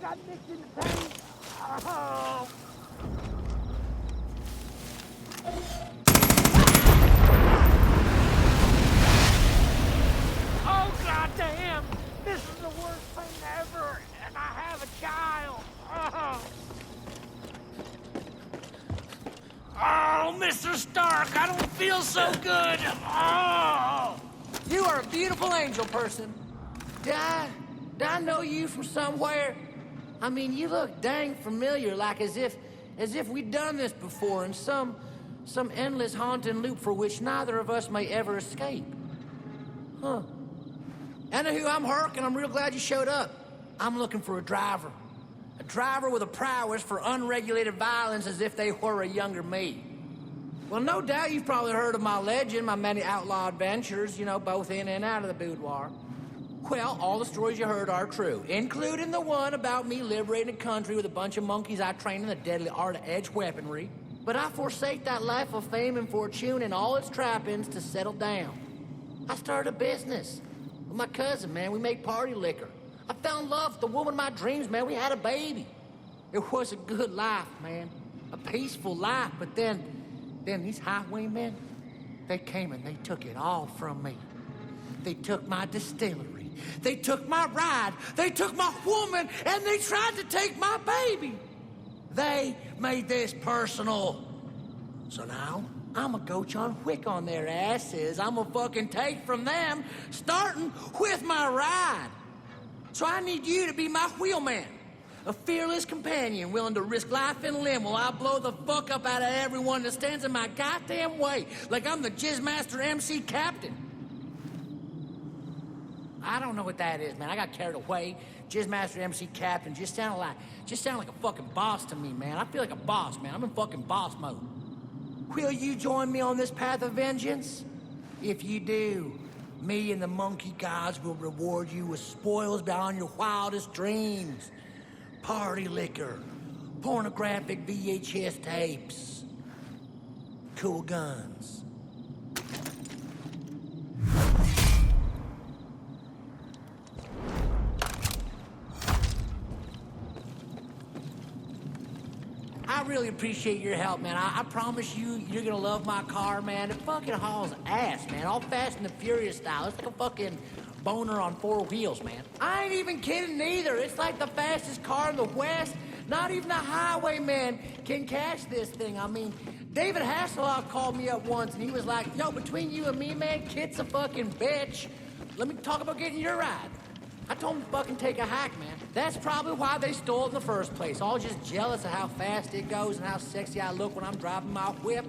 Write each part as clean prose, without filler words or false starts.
got nicked in the tank. Oh. Oh, goddamn! This is the worst thing ever, and I have a child. Oh. Oh, Mr. Stark, I don't feel so good. Oh. You are a beautiful angel person. Did I know you from somewhere? I mean, you look dang familiar, like as if we'd done this before in some endless haunting loop for which neither of us may ever escape. Huh. Anywho, I'm Herc, and I'm real glad you showed up. I'm looking for a driver. A driver with a prowess for unregulated violence as if they were a younger me. Well, no doubt you've probably heard of my legend, my many outlaw adventures, you know, both in and out of the boudoir. Well, all the stories you heard are true, including the one about me liberating a country with a bunch of monkeys I trained in the deadly art of edge weaponry. But I forsake that life of fame and fortune and all its trappings to settle down. I started a business with my cousin, man. We made party liquor. I fell in love with the woman of my dreams, man. We had a baby. It was a good life, man. A peaceful life, but then these highwaymen, they came and they took it all from me. They took my distillery. They took my ride. They took my woman, and they tried to take my baby. They made this personal. So now, I'm a go John Wick on their asses. I'm a fucking take from them, starting with my ride. So I need you to be my wheelman. A fearless companion willing to risk life and limb while I blow the fuck up out of everyone that stands in my goddamn way, like I'm the Jizzmaster MC Captain. I don't know what that is, man. I got carried away. Jizzmaster MC Captain just sounded like a fucking boss to me, man. I feel like a boss, man. I'm in fucking boss mode. Will you join me on this path of vengeance? If you do, me and the monkey gods will reward you with spoils beyond your wildest dreams. Party liquor, pornographic VHS tapes, cool guns. I really appreciate your help, man. I promise you're gonna love my car, man. It fucking hauls ass, man. All Fast and the Furious style. It's like a fucking boner on 4 wheels, man. I ain't even kidding either. It's like the fastest car in the West. Not even a highwayman can catch this thing. I mean, David Hasselhoff called me up once and he was like, yo, between you and me, man, Kit's a fucking bitch. Let me talk about getting your ride. I told him to fucking take a hike, man. That's probably why they stole it in the first place. All just jealous of how fast it goes and how sexy I look when I'm driving my whip.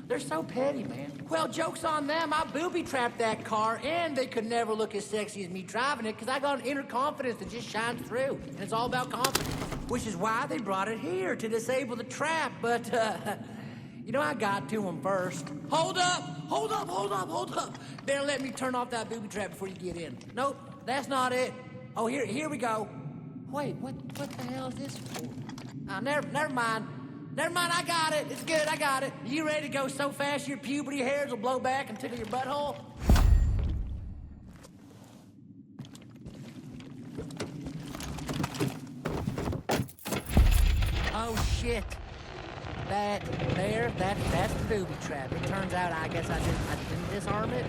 They're so petty, man. Well, joke's on them. I booby-trapped that car, and they could never look as sexy as me driving it because I got an inner confidence that just shines through. And it's all about confidence. Which is why they brought it here, to disable the trap. But, you know, I got to them first. Hold up. Better let me turn off that booby-trap before you get in. Nope, that's not it. Oh, here we go. Wait, what the hell is this for? Never mind. Never mind, I got it. It's good, I got it. You ready to go so fast your puberty hairs will blow back and tickle your butthole? Oh, shit. That's the booby trap. It turns out I guess I didn't disarm it.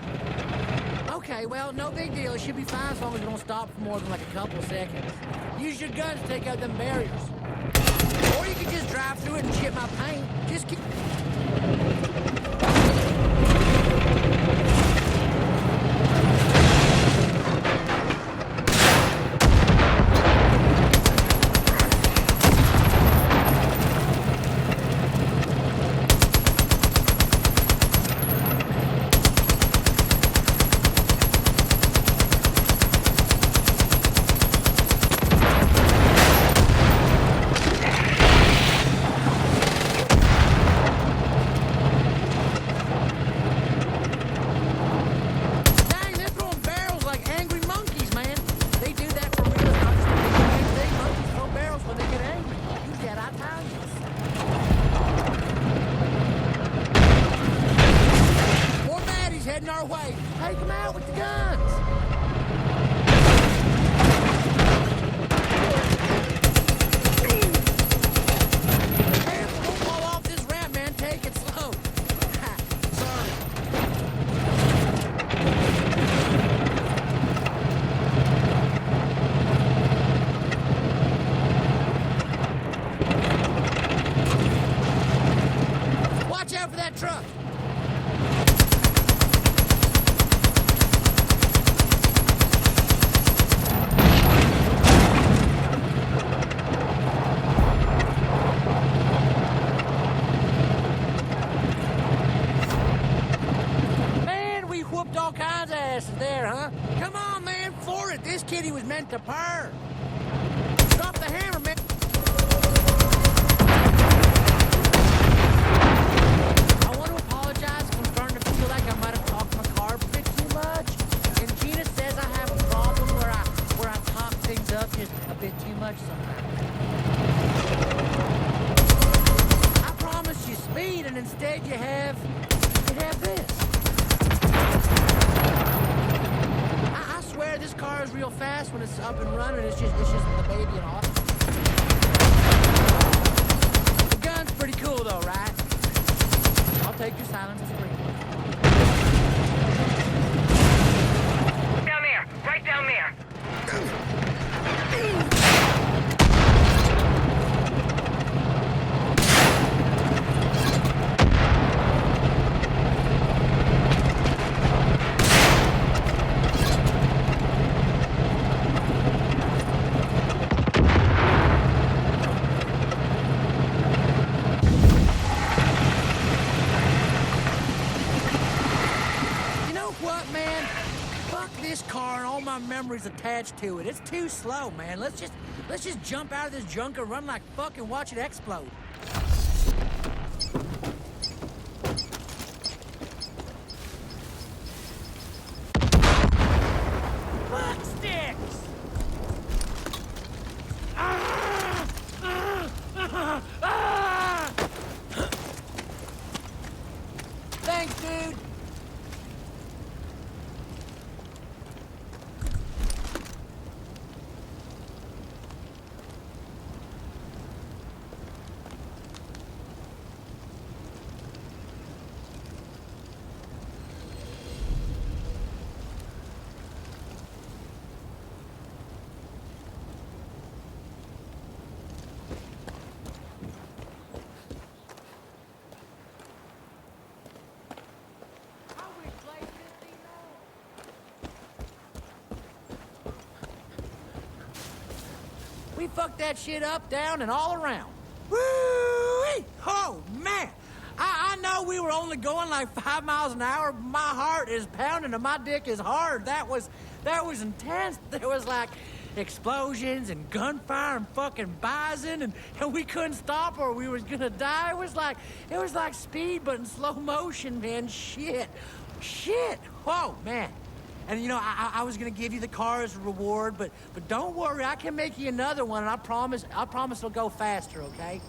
Okay, well, no big deal. It should be fine as long as it don't stop for more than like a couple of seconds. Use your guns to take out them barriers. Or you could just drive through it and chip my paint. Just keep... kitty was meant to purr. Drop the hammer, man. I want to apologize if I'm starting to feel like I might have talked my car a bit too much. And Gina says I have a problem where I talk things up just a bit too much sometimes. I promised you speed, and instead you have this. I swear this car is real fast when it's up and running. It's just the baby and all. The gun's pretty cool though, right? I'll take your silence as a green. Down there, right down there. This car and all my memories attached to it. It's too slow, man. Let's just jump out of this junk and run like fuck and watch it explode. Fuck sticks! Thanks, dude. We fucked that shit up, down, and all around. Woo-wee! Oh, man! I know we were only going like 5 miles an hour, but my heart is pounding and my dick is hard. That was intense. There was like explosions and gunfire and fucking bison and we couldn't stop or we was gonna die. It was like speed but in slow motion, man. Shit. Whoa, man. And you know, I was gonna give you the car as a reward, but don't worry, I can make you another one, and I promise it'll go faster, okay?